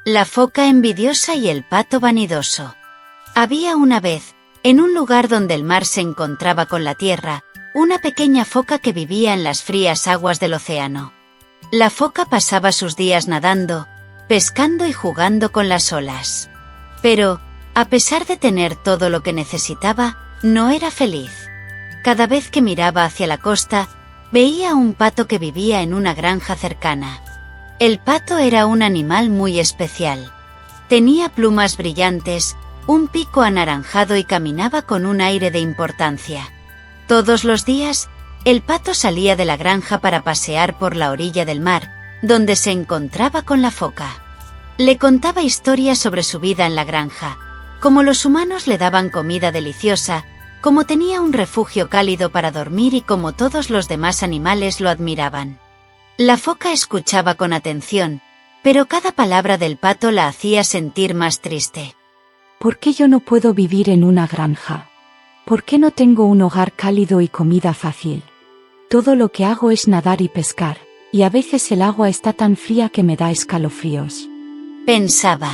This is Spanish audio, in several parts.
La foca envidiosa y el pato vanidoso. Había una vez, en un lugar donde el mar se encontraba con la tierra, una pequeña foca que vivía en las frías aguas del océano. La foca pasaba sus días nadando, pescando y jugando con las olas. Pero, a pesar de tener todo lo que necesitaba, no era feliz. Cada vez que miraba hacia la costa, veía a un pato que vivía en una granja cercana. El pato era un animal muy especial. Tenía plumas brillantes, un pico anaranjado y caminaba con un aire de importancia. Todos los días, el pato salía de la granja para pasear por la orilla del mar, donde se encontraba con la foca. Le contaba historias sobre su vida en la granja, cómo los humanos le daban comida deliciosa, cómo tenía un refugio cálido para dormir y cómo todos los demás animales lo admiraban. La foca escuchaba con atención, pero cada palabra del pato la hacía sentir más triste. ¿Por qué yo no puedo vivir en una granja? ¿Por qué no tengo un hogar cálido y comida fácil? Todo lo que hago es nadar y pescar, y a veces el agua está tan fría que me da escalofríos. Pensaba.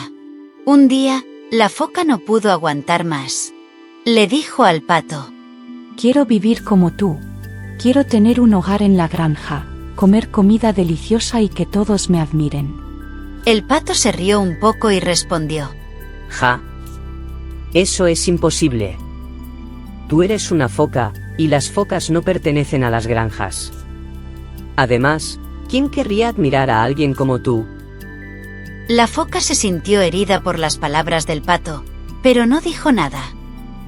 Un día, la foca no pudo aguantar más. Le dijo al pato: Quiero vivir como tú. Quiero tener un hogar en la granja, comer comida deliciosa y que todos me admiren. El pato se rió un poco y respondió: Ja. Eso es imposible. Tú eres una foca, y las focas no pertenecen a las granjas. Además, ¿quién querría admirar a alguien como tú? La foca se sintió herida por las palabras del pato, pero no dijo nada.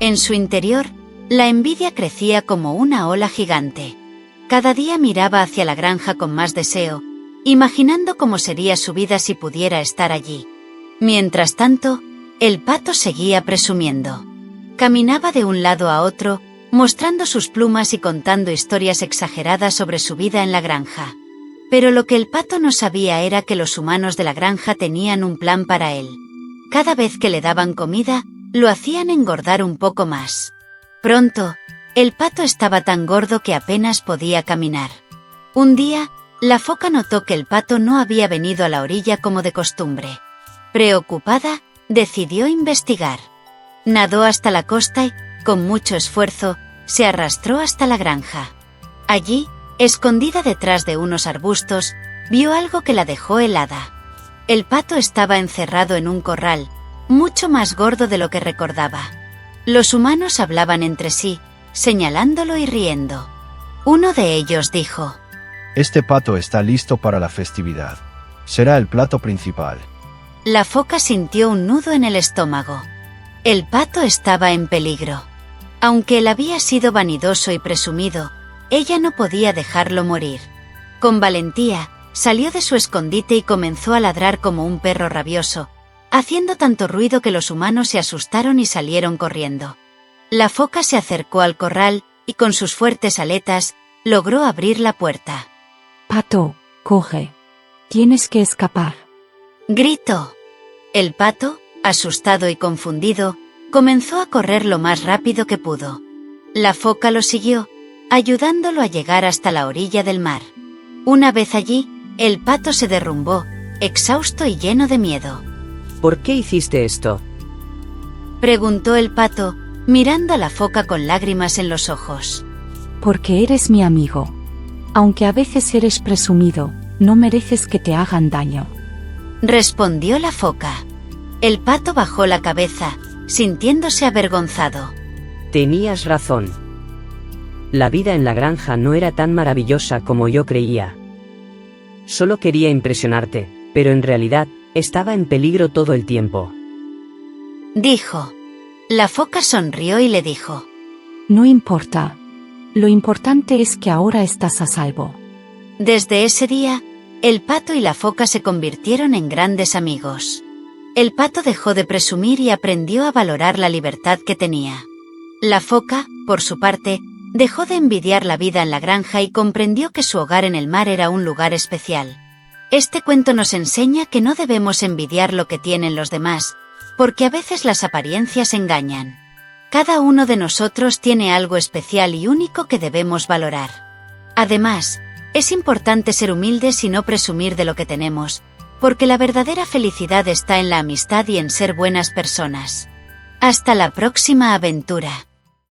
En su interior, la envidia crecía como una ola gigante. Cada día miraba hacia la granja con más deseo, imaginando cómo sería su vida si pudiera estar allí. Mientras tanto, el pato seguía presumiendo. Caminaba de un lado a otro, mostrando sus plumas y contando historias exageradas sobre su vida en la granja. Pero lo que el pato no sabía era que los humanos de la granja tenían un plan para él. Cada vez que le daban comida, lo hacían engordar un poco más. Pronto, el pato estaba tan gordo que apenas podía caminar. Un día, la foca notó que el pato no había venido a la orilla como de costumbre. Preocupada, decidió investigar. Nadó hasta la costa y, con mucho esfuerzo, se arrastró hasta la granja. Allí, escondida detrás de unos arbustos, vio algo que la dejó helada. El pato estaba encerrado en un corral, mucho más gordo de lo que recordaba. Los humanos hablaban entre sí, señalándolo y riendo. Uno de ellos dijo: Este pato está listo para la festividad. Será el plato principal. La foca sintió un nudo en el estómago. El pato estaba en peligro. Aunque él había sido vanidoso y presumido, ella no podía dejarlo morir. Con valentía, salió de su escondite y comenzó a ladrar como un perro rabioso, haciendo tanto ruido que los humanos se asustaron y salieron corriendo. La foca se acercó al corral y con sus fuertes aletas, logró abrir la puerta. Pato, coge. Tienes que escapar. Gritó. El pato, asustado y confundido, comenzó a correr lo más rápido que pudo. La foca lo siguió, ayudándolo a llegar hasta la orilla del mar. Una vez allí, el pato se derrumbó, exhausto y lleno de miedo. ¿Por qué hiciste esto? Preguntó el pato, mirando a la foca con lágrimas en los ojos. Porque eres mi amigo. Aunque a veces eres presumido, no mereces que te hagan daño. Respondió la foca. El pato bajó la cabeza, sintiéndose avergonzado. Tenías razón. La vida en la granja no era tan maravillosa como yo creía. Solo quería impresionarte, pero en realidad, estaba en peligro todo el tiempo. Dijo. La foca sonrió y le dijo: No importa. Lo importante es que ahora estás a salvo. Desde ese día, el pato y la foca se convirtieron en grandes amigos. El pato dejó de presumir y aprendió a valorar la libertad que tenía. La foca, por su parte, dejó de envidiar la vida en la granja y comprendió que su hogar en el mar era un lugar especial. Este cuento nos enseña que no debemos envidiar lo que tienen los demás, porque a veces las apariencias engañan. Cada uno de nosotros tiene algo especial y único que debemos valorar. Además, es importante ser humildes y no presumir de lo que tenemos, porque la verdadera felicidad está en la amistad y en ser buenas personas. Hasta la próxima aventura.